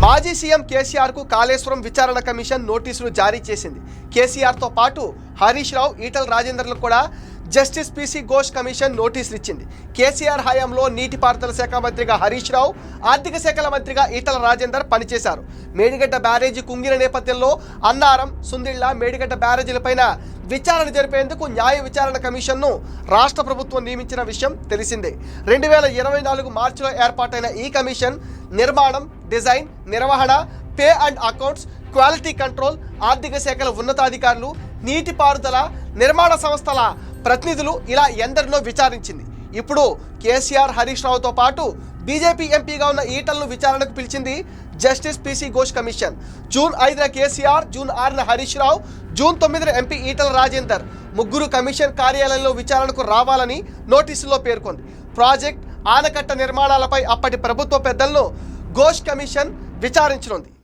మాజీ సీఎం కేసీఆర్ కు కాళేశ్వరం విచారణ కమిషన్ నోటీసులు జారీ చేసింది. కేసీఆర్ తో పాటు హరీష్ రావు, ఈటల రాజేందర్లకు కూడా జస్టిస్ పీసీ ఘోష్ కమిషన్ నోటీసులు ఇచ్చింది. కేసీఆర్ హయాంలో నీటిపారుదల శాఖ మంత్రిగా హరీష్ రావు, ఆర్థిక శాఖల మంత్రిగా ఈటల రాజేందర్ పనిచేశారు. మేడిగడ్డ బ్యారేజీ కుంగిన నేపథ్యంలో అన్నారం, సుందిళ్ల, మేడిగడ్డ బ్యారేజీలపైన విచారణ జరిపేందుకు న్యాయ విచారణ కమిషన్ను రాష్ట్ర ప్రభుత్వం నియమించిన విషయం తెలిసిందే. 2024 మార్చిలో ఏర్పాటైన ఈ కమిషన్ నిర్మాణం, డిజైన్, నిర్వహణ, pay and accounts, quality control, ఆర్థిక శాఖల ఉన్నతాధికారులు, నీటిపారుదల, నిర్మాణ సంస్థల ప్రతినిధులు ఇలా ఎందరినో విచారించింది. ఇప్పుడు కేసీఆర్, హరీష్ రావుతో పాటు బీజేపీ ఎంపీగా ఉన్న ఈటలను విచారణకు పిలిచింది justice PC Ghosh commission. June 5న కేసీఆర్, జూన్ 6న హరీష్ రావు, జూన్ 9న ఎంపీ ఈటల రాజేందర్ ముగ్గురు కమిషన్ కార్యాలయంలో విచారణకు రావాలని నోటీసుల్లో పేర్కొంది. ప్రాజెక్ట్, ఆనకట్ట నిర్మాణాలపై అప్పటి ప్రభుత్వ పెద్దలను ఘోష్ కమిషన్ విచారించనుంది.